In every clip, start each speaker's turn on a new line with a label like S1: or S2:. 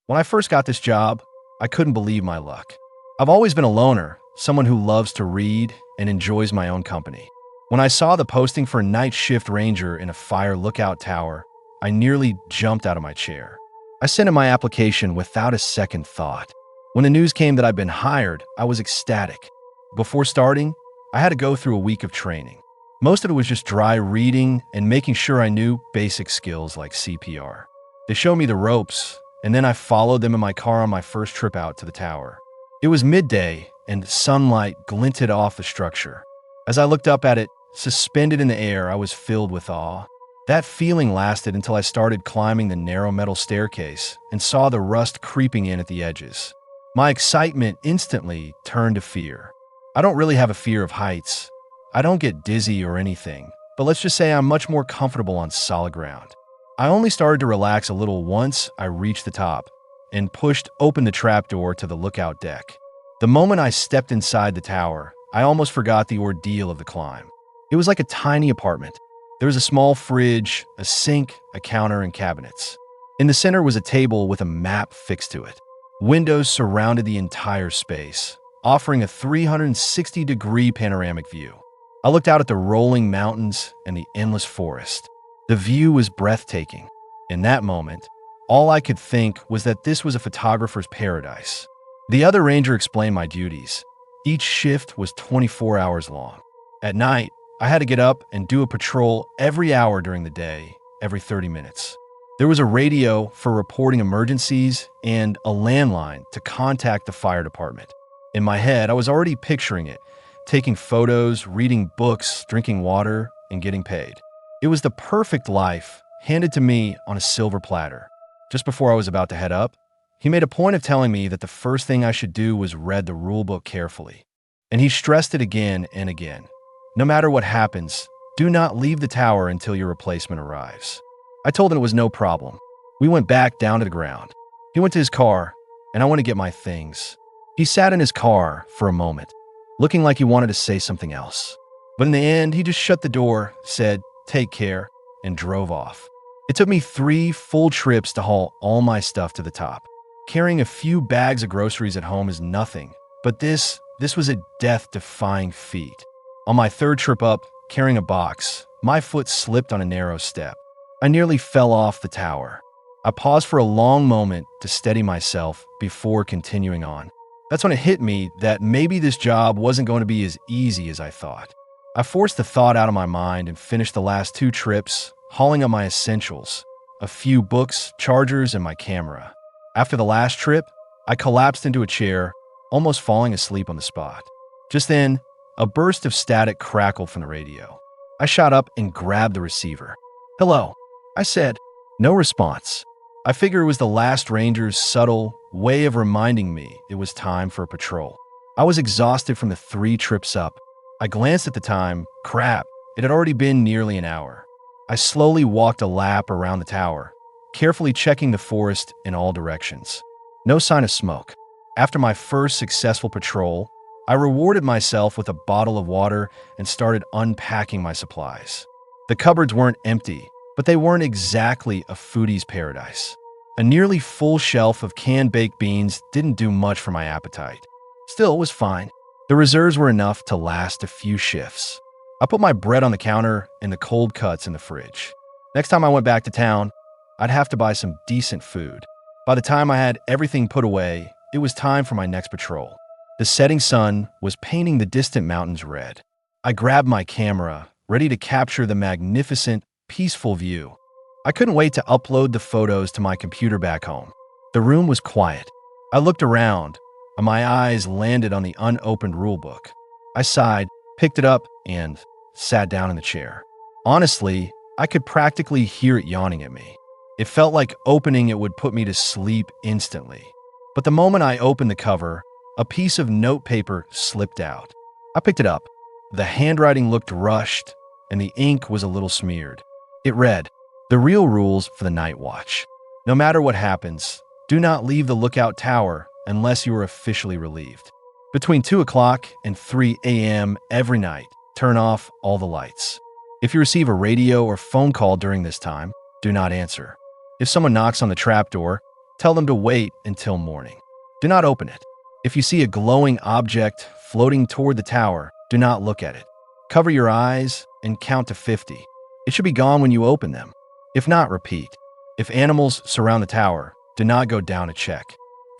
S1: When I first got this job, I couldn't believe my luck. I've always been a loner, someone who loves to read and enjoys my own company. When I saw the posting for a night shift ranger in a fire lookout tower, I nearly jumped out of my chair. I sent in my application without a second thought. When the news came that I'd been hired, I was ecstatic. Before starting, I had to go through a week of training. Most of it was just dry reading and making sure I knew basic skills like CPR. They showed me the ropes, and then I followed them in my car on my first trip out to the tower. It was midday, and sunlight glinted off the structure. As I looked up at it, suspended in the air, I was filled with awe. That feeling lasted until I started climbing the narrow metal staircase and saw the rust creeping in at the edges. My excitement instantly turned to fear. I don't really have a fear of heights. I don't get dizzy or anything, but let's just say I'm much more comfortable on solid ground. I only started to relax a little once I reached the top and pushed open the trapdoor to the lookout deck. The moment I stepped inside the tower, I almost forgot the ordeal of the climb. It was like a tiny apartment. There was a small fridge, a sink, a counter, and cabinets. In the center was a table with a map fixed to it. Windows surrounded the entire space, offering a 360-degree panoramic view. I looked out at the rolling mountains and the endless forest. The view was breathtaking. In that moment, all I could think was that this was a photographer's paradise. The other ranger explained my duties. Each shift was 24 hours long. At night, I had to get up and do a patrol every hour during the day, every 30 minutes. There was a radio for reporting emergencies and a landline to contact the fire department. In my head, I was already picturing it, taking photos, reading books, drinking water, and getting paid. It was the perfect life, handed to me on a silver platter. Just before I was about to head up, he made a point of telling me that the first thing I should do was read the rulebook carefully. And he stressed it again and again. No matter what happens, do not leave the tower until your replacement arrives. I told him it was no problem. We went back down to the ground. He went to his car, and I went to get my things. He sat in his car for a moment, looking like he wanted to say something else. But in the end, he just shut the door, said, "Take care," and drove off. It took me 3 full trips to haul all my stuff to the top. Carrying a few bags of groceries at home is nothing, but this was a death-defying feat. On my 3rd trip up, carrying a box, my foot slipped on a narrow step. I nearly fell off the tower. I paused for a long moment to steady myself before continuing on. That's when it hit me that maybe this job wasn't going to be as easy as I thought. I forced the thought out of my mind and finished the last 2 trips, hauling up my essentials, a few books, chargers, and my camera. After the last trip, I collapsed into a chair, almost falling asleep on the spot. Just then, a burst of static crackled from the radio. I shot up and grabbed the receiver. "Hello," I said. No response. I figured it was the last ranger's subtle way of reminding me it was time for a patrol. I was exhausted from the 3 trips up. I glanced at the time. Crap, it had already been nearly an hour. I slowly walked a lap around the tower, carefully checking the forest in all directions. No sign of smoke. After my first successful patrol, I rewarded myself with a bottle of water and started unpacking my supplies. The cupboards weren't empty, but they weren't exactly a foodie's paradise. A nearly full shelf of canned baked beans didn't do much for my appetite. Still, it was fine. The reserves were enough to last a few shifts. I put my bread on the counter and the cold cuts in the fridge. Next time I went back to town, I'd have to buy some decent food. By the time I had everything put away, it was time for my next patrol. The setting sun was painting the distant mountains red. I grabbed my camera, ready to capture the magnificent, peaceful view. I couldn't wait to upload the photos to my computer back home. The room was quiet. I looked around, and my eyes landed on the unopened rulebook. I sighed, picked it up, and sat down in the chair. Honestly, I could practically hear it yawning at me. It felt like opening it would put me to sleep instantly. But the moment I opened the cover, a piece of notepaper slipped out. I picked it up. The handwriting looked rushed, and the ink was a little smeared. It read, "The real rules for the night watch. No matter what happens, do not leave the lookout tower unless you are officially relieved. Between 2 o'clock and 3 a.m. every night, turn off all the lights. If you receive a radio or phone call during this time, do not answer. If someone knocks on the trapdoor, Tell them to wait until morning. Do not open it. If you see a glowing object floating toward the tower, do not look at it. Cover your eyes and count to 50. It should be gone when you open them. If not, repeat. If animals surround the tower, do not go down to check.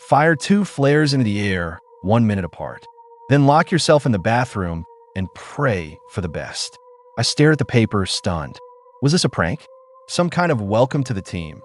S1: Fire 2 flares into the air 1 minute apart. Then lock yourself in the bathroom and pray for the best. I stared at the paper, stunned. Was this a prank? Some kind of welcome to the team?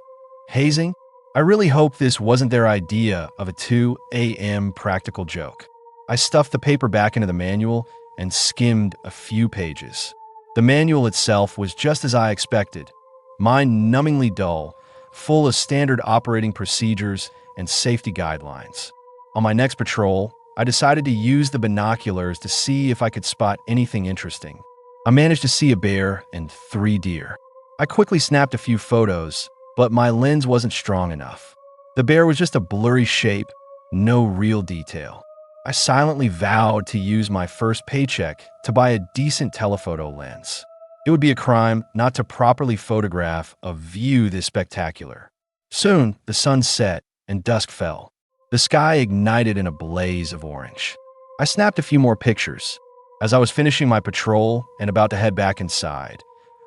S1: Hazing? I really hope this wasn't their idea of a 2 a.m. practical joke. I stuffed the paper back into the manual and skimmed a few pages. The manual itself was just as I expected, mind-numbingly dull, full of standard operating procedures and safety guidelines. On my next patrol, I decided to use the binoculars to see if I could spot anything interesting. I managed to see a bear and 3 deer. I quickly snapped a few photos, but my lens wasn't strong enough. The bear was just a blurry shape, no real detail. I silently vowed to use my first paycheck to buy a decent telephoto lens. It would be a crime not to properly photograph a view this spectacular. Soon, the sun set and dusk fell. The sky ignited in a blaze of orange. I snapped a few more pictures. As I was finishing my patrol and about to head back inside,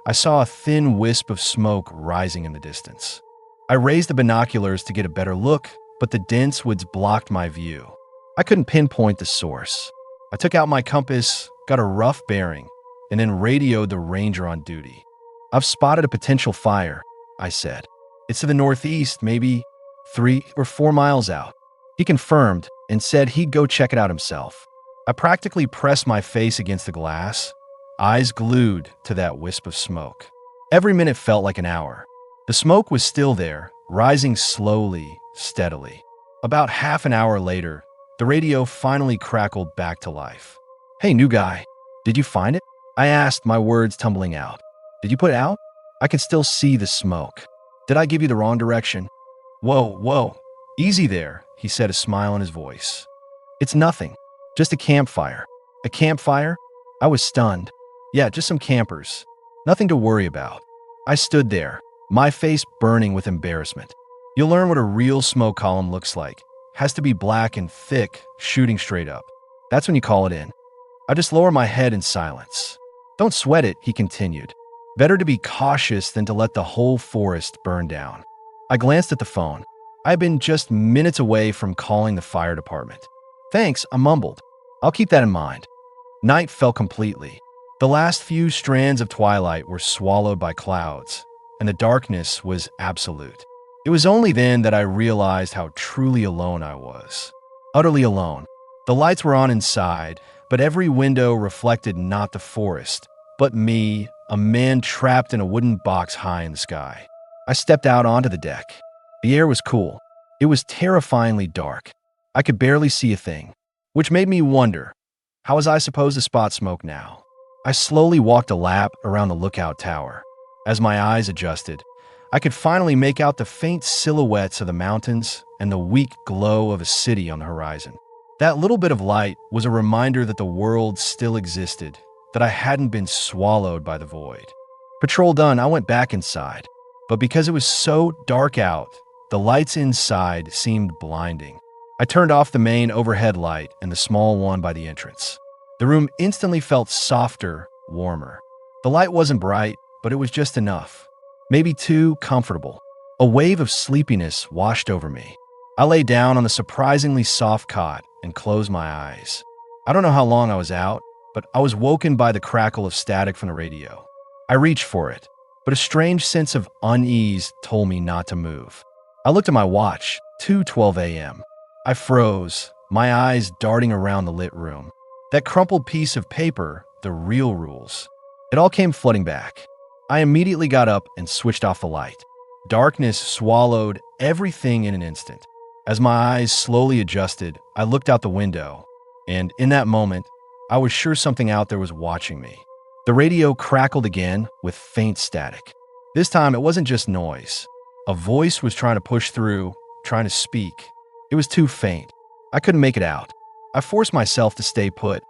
S1: I saw a thin wisp of smoke rising in the distance. I raised the binoculars to get a better look, but the dense woods blocked my view. I couldn't pinpoint the source. I took out my compass, got a rough bearing, and then radioed the ranger on duty. "I've spotted a potential fire," I said. "It's to the northeast, maybe 3 or 4 miles out." He confirmed and said he'd go check it out himself. I practically pressed my face against the glass, eyes glued to that wisp of smoke. Every minute felt like an hour. The smoke was still there, rising slowly, steadily. About half an hour later, the radio finally crackled back to life. "Hey, new guy, did you find it?" I asked, my words tumbling out. "Did you put it out? I can still see the smoke. Did I give you the wrong direction?" Whoa, easy there," he said, a smile in his voice. "It's nothing, just a campfire." "A campfire?" I was stunned. "Yeah, just some campers. Nothing to worry about." I stood there, my face burning with embarrassment. You'll learn what a real smoke column looks like. Has to be black and thick, shooting straight up. That's when you call it in. I just lower my head in silence. "Don't sweat it," he continued. "Better to be cautious than to let the whole forest burn down." I glanced at the phone. I had been just minutes away from calling the fire department. "Thanks," I mumbled. "I'll keep that in mind." Night fell completely. The last few strands of twilight were swallowed by clouds, and the darkness was absolute. It was only then that I realized how truly alone I was. Utterly alone. The lights were on inside, but every window reflected not the forest, but me, a man trapped in a wooden box high in the sky. I stepped out onto the deck. The air was cool. It was terrifyingly dark. I could barely see a thing, which made me wonder, how was I supposed to spot smoke now? I slowly walked a lap around the lookout tower. As my eyes adjusted, I could finally make out the faint silhouettes of the mountains and the weak glow of a city on the horizon. That little bit of light was a reminder that the world still existed, that I hadn't been swallowed by the void. Patrol done, I went back inside. But because it was so dark out, the lights inside seemed blinding. I turned off the main overhead light and the small one by the entrance. The room instantly felt softer, warmer. The light wasn't bright, but it was just enough. Maybe too comfortable. A wave of sleepiness washed over me. I lay down on the surprisingly soft cot and closed my eyes. I don't know how long I was out, but I was woken by the crackle of static from the radio. I reached for it, but a strange sense of unease told me not to move. I looked at my watch, 2:12 a.m. I froze, my eyes darting around the lit room. That crumpled piece of paper, the real rules. It all came flooding back. I immediately got up and switched off the light. Darkness swallowed everything in an instant. As my eyes slowly adjusted, I looked out the window, and in that moment, I was sure something out there was watching me. The radio crackled again with faint static. This time, it wasn't just noise. A voice was trying to push through, trying to speak. It was too faint. I couldn't make it out. I forced myself to stay put,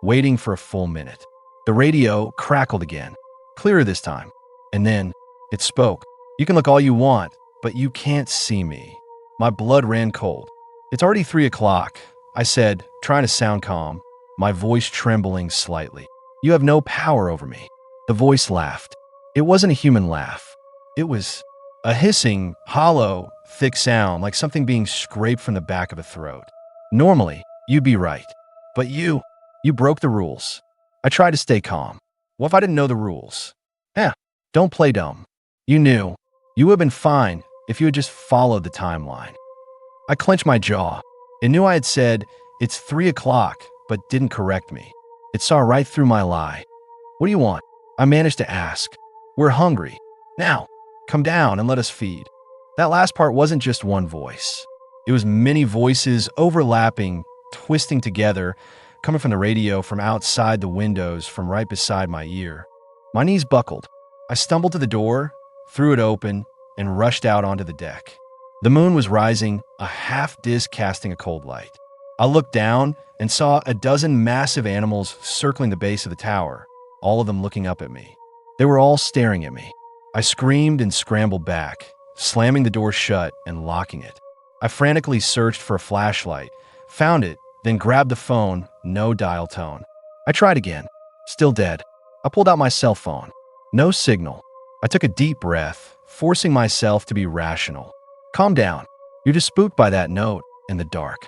S1: waiting for a full minute. The radio crackled again, clearer this time. And then, it spoke. "You can look all you want, but you can't see me." My blood ran cold. "It's already 3 o'clock," I said, trying to sound calm, my voice trembling slightly. "You have no power over me." The voice laughed. It wasn't a human laugh. It was a hissing, hollow, thick sound like something being scraped from the back of a throat. "Normally, you'd be right. But you broke the rules." I tried to stay calm. "What if I didn't know the rules?" "Eh, don't play dumb. You knew. You would have been fine if you had just followed the timeline." I clenched my jaw. It knew I had said, "It's 3 o'clock," but didn't correct me. It saw right through my lie. "What do you want?" I managed to ask. "We're hungry. Now, come down and let us feed." That last part wasn't just one voice. It was many voices overlapping, twisting together, coming from the radio, from outside the windows, from right beside my ear. My knees buckled. I stumbled to the door, threw it open, and rushed out onto the deck. The moon was rising, a half disk casting a cold light. I looked down and saw a dozen massive animals circling the base of the tower, all of them looking up at me. They were all staring at me. I screamed and scrambled back, slamming the door shut and locking it. I frantically searched for a flashlight, found it, then grabbed the phone, no dial tone. I tried again. Still dead. I pulled out my cell phone. No signal. I took a deep breath, forcing myself to be rational. "Calm down. You're just spooked by that note in the dark.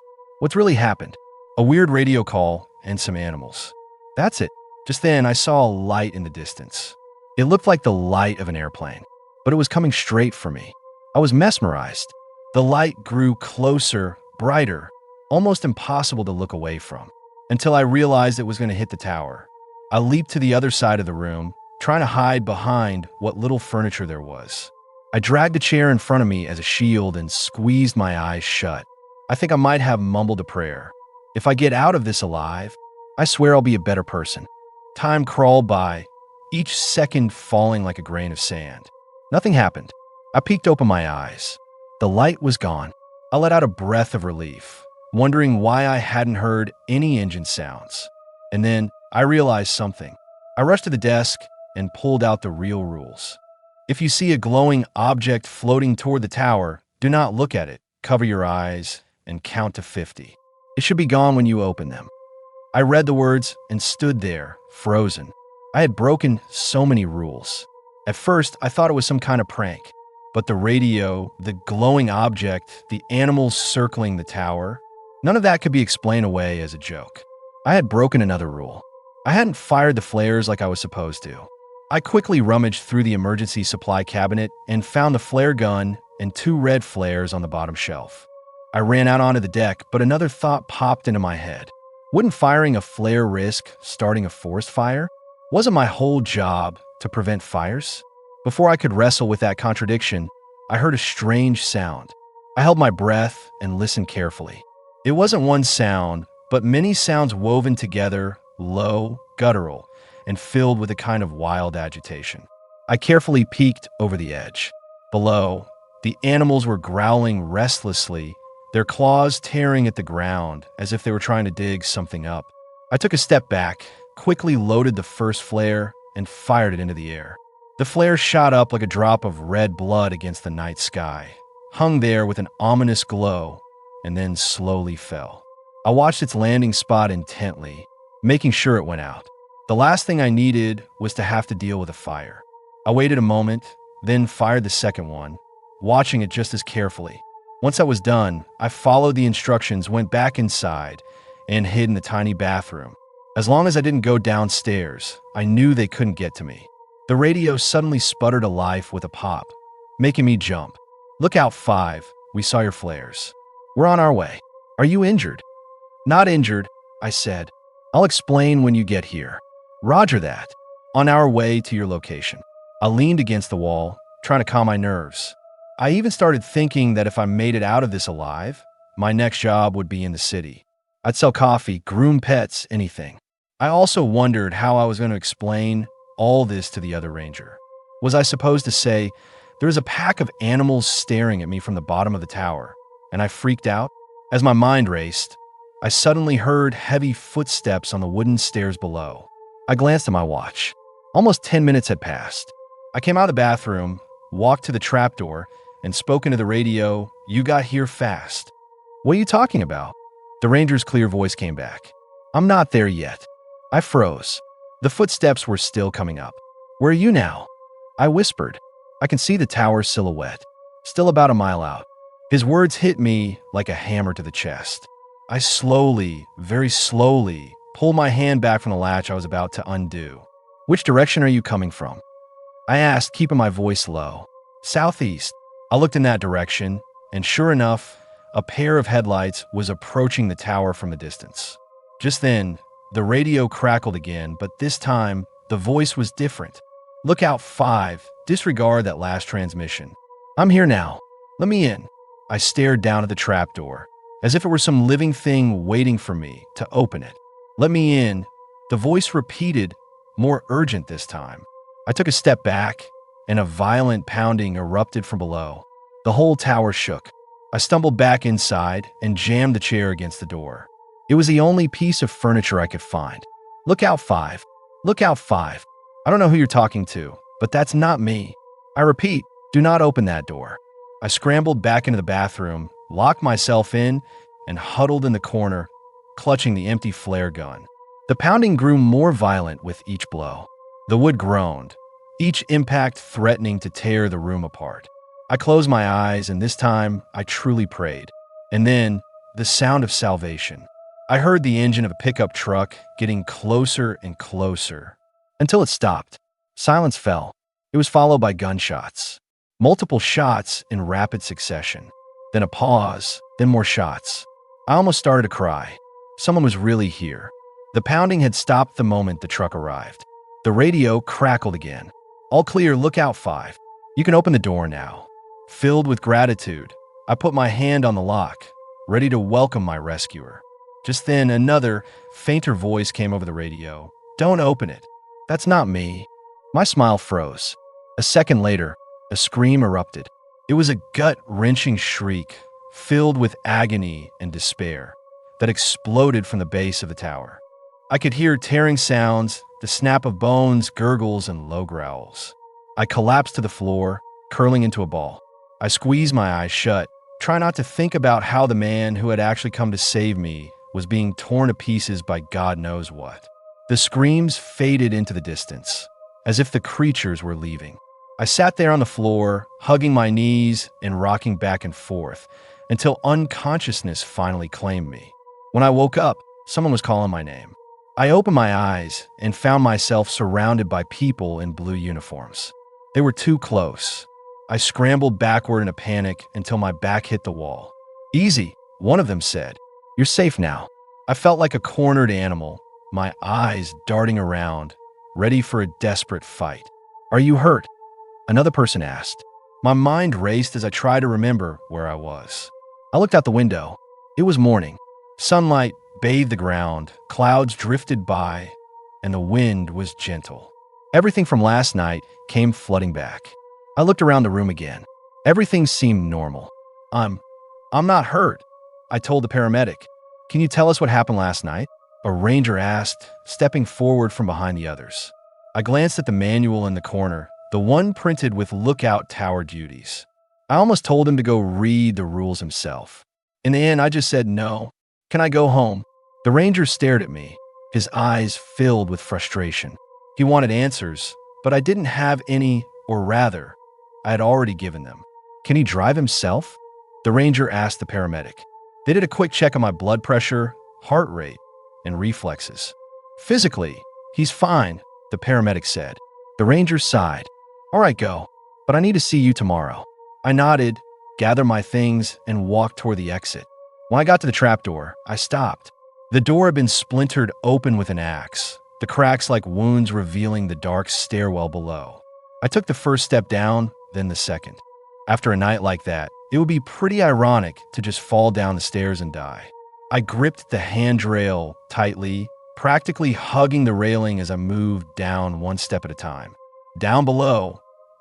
S1: What's really happened?" A weird radio call and some animals. That's it. Just then, I saw a light in the distance. It looked like the light of an airplane, but it was coming straight for me. I was mesmerized. The light grew closer, brighter, almost impossible to look away from, until I realized it was going to hit the tower. I leaped to the other side of the room, trying to hide behind what little furniture there was. I dragged a chair in front of me as a shield and squeezed my eyes shut. I think I might have mumbled a prayer. If I get out of this alive, I swear I'll be a better person. Time crawled by, each second falling like a grain of sand. Nothing happened. I peeked open my eyes. The light was gone. I let out a breath of relief, wondering why I hadn't heard any engine sounds. And then I realized something. I rushed to the desk and pulled out the real rules. If you see a glowing object floating toward the tower, do not look at it. Cover your eyes and count to 50. It should be gone when you open them. I read the words and stood there, frozen. I had broken so many rules. At first, I thought it was some kind of prank. But the radio, the glowing object, the animals circling the tower, none of that could be explained away as a joke. I had broken another rule. I hadn't fired the flares like I was supposed to. I quickly rummaged through the emergency supply cabinet and found the flare gun and 2 red flares on the bottom shelf. I ran out onto the deck, but another thought popped into my head. Wouldn't firing a flare risk starting a forest fire? Wasn't my whole job to prevent fires? Before I could wrestle with that contradiction, I heard a strange sound. I held my breath and listened carefully. It wasn't one sound, but many sounds woven together, low, guttural, and filled with a kind of wild agitation. I carefully peeked over the edge. Below, the animals were growling restlessly, their claws tearing at the ground as if they were trying to dig something up. I took a step back, quickly loaded the first flare, and fired it into the air. The flare shot up like a drop of red blood against the night sky, hung there with an ominous glow, and then slowly fell. I watched its landing spot intently, making sure it went out. The last thing I needed was to have to deal with a fire. I waited a moment, then fired the second one, watching it just as carefully. Once I was done, I followed the instructions, went back inside, and hid in the tiny bathroom. As long as I didn't go downstairs, I knew they couldn't get to me. The radio suddenly sputtered to life with a pop, making me jump. "Look out, 5. We saw your flares. We're on our way. Are you injured?" "Not injured," I said. "I'll explain when you get here." "Roger that. On our way to your location." I leaned against the wall, trying to calm my nerves. I even started thinking that if I made it out of this alive, my next job would be in the city. I'd sell coffee, groom pets, anything. I also wondered how I was going to explain all this to the other ranger. Was I supposed to say, "There is a pack of animals staring at me from the bottom of the tower," and I freaked out? As my mind raced, I suddenly heard heavy footsteps on the wooden stairs below. I glanced at my watch. Almost 10 minutes had passed. I came out of the bathroom, walked to the trapdoor, and spoke into the radio, "You got here fast." "What are you talking about?" The ranger's clear voice came back. "I'm not there yet." I froze. The footsteps were still coming up. "Where are you now?" I whispered. "I can see the tower's silhouette. Still about a mile out." His words hit me like a hammer to the chest. I slowly, very slowly, pulled my hand back from the latch I was about to undo. "Which direction are you coming from?" I asked, keeping my voice low. "Southeast." I looked in that direction, and sure enough, a pair of headlights was approaching the tower from the distance. Just then, the radio crackled again, but this time, the voice was different. "Lookout 5, disregard that last transmission. I'm here now. Let me in." I stared down at the trapdoor, as if it were some living thing waiting for me to open it. "Let me in," the voice repeated, more urgent this time. I took a step back, and a violent pounding erupted from below. The whole tower shook. I stumbled back inside and jammed the chair against the door. It was the only piece of furniture I could find. "Lookout 5. Lookout 5. I don't know who you're talking to, but that's not me. I repeat, do not open that door." I scrambled back into the bathroom, locked myself in, and huddled in the corner, clutching the empty flare gun. The pounding grew more violent with each blow. The wood groaned, each impact threatening to tear the room apart. I closed my eyes, and this time I truly prayed. And then, the sound of salvation. I heard the engine of a pickup truck getting closer and closer, until it stopped. Silence fell. It was followed by gunshots. Multiple shots in rapid succession. Then a pause, then more shots. I almost started to cry. Someone was really here. The pounding had stopped the moment the truck arrived. The radio crackled again. "All clear, lookout 5. You can open the door now." Filled with gratitude, I put my hand on the lock, ready to welcome my rescuer. Just then, another, fainter voice came over the radio. "Don't open it. That's not me." My smile froze. A second later, a scream erupted. It was a gut-wrenching shriek, filled with agony and despair, that exploded from the base of the tower. I could hear tearing sounds, the snap of bones, gurgles, and low growls. I collapsed to the floor, curling into a ball. I squeezed my eyes shut, trying not to think about how the man who had actually come to save me was being torn to pieces by God knows what. The screams faded into the distance, as if the creatures were leaving. I sat there on the floor, hugging my knees and rocking back and forth, until unconsciousness finally claimed me. When I woke up, someone was calling my name. I opened my eyes and found myself surrounded by people in blue uniforms. They were too close. I scrambled backward in a panic until my back hit the wall. "Easy," one of them said. "You're safe now." I felt like a cornered animal, my eyes darting around, ready for a desperate fight. "Are you hurt?" another person asked. My mind raced as I tried to remember where I was. I looked out the window. It was morning. Sunlight bathed the ground, clouds drifted by, and the wind was gentle. Everything from last night came flooding back. I looked around the room again. Everything seemed normal. I'm not hurt," I told the paramedic. "Can you tell us what happened last night?" a ranger asked, stepping forward from behind the others. I glanced at the manual in the corner, the one printed with lookout tower duties. I almost told him to go read the rules himself. In the end, I just said no. "Can I go home?" The ranger stared at me, his eyes filled with frustration. He wanted answers, but I didn't have any, or rather, I had already given them. "Can he drive himself?" the ranger asked the paramedic. They did a quick check on my blood pressure, heart rate, and reflexes. "Physically, he's fine," the paramedic said. The ranger sighed. "All right, go, but I need to see you tomorrow." I nodded, gathered my things, and walked toward the exit. When I got to the trapdoor, I stopped. The door had been splintered open with an axe, the cracks like wounds revealing the dark stairwell below. I took the first step down, then the second. After a night like that, it would be pretty ironic to just fall down the stairs and die. I gripped the handrail tightly, practically hugging the railing as I moved down one step at a time. Down below,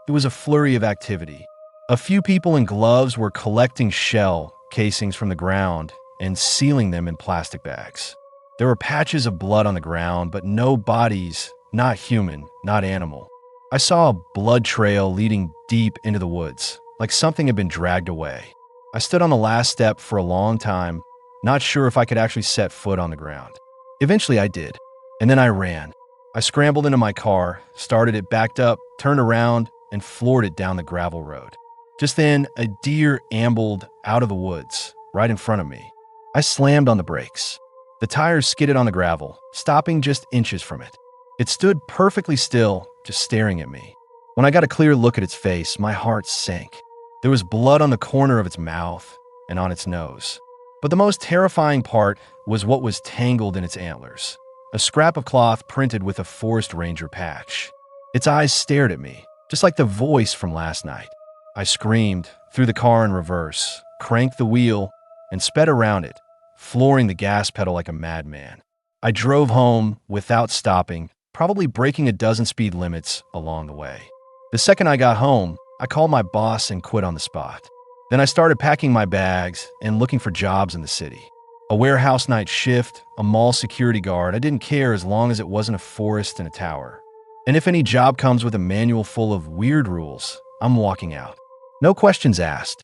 S1: it was a flurry of activity. A few people in gloves were collecting shell casings from the ground and sealing them in plastic bags. There were patches of blood on the ground, but no bodies, not human, not animal. I saw a blood trail leading deep into the woods, like something had been dragged away. I stood on the last step for a long time, not sure if I could actually set foot on the ground. Eventually I did, and then I ran. I scrambled into my car, started it, backed up, turned around, and floored it down the gravel road. Just then, a deer ambled out of the woods, right in front of me. I slammed on the brakes. The tires skidded on the gravel, stopping just inches from it. It stood perfectly still, just staring at me. When I got a clear look at its face, my heart sank. There was blood on the corner of its mouth and on its nose. But the most terrifying part was what was tangled in its antlers. A scrap of cloth printed with a forest ranger patch. Its eyes stared at me, just like the voice from last night. I screamed, threw the car in reverse, cranked the wheel, and sped around it, flooring the gas pedal like a madman. I drove home without stopping, probably breaking a dozen speed limits along the way. The second I got home, I called my boss and quit on the spot. Then I started packing my bags and looking for jobs in the city. A warehouse night shift, a mall security guard, I didn't care as long as it wasn't a forest and a tower. And if any job comes with a manual full of weird rules, I'm walking out. No questions asked.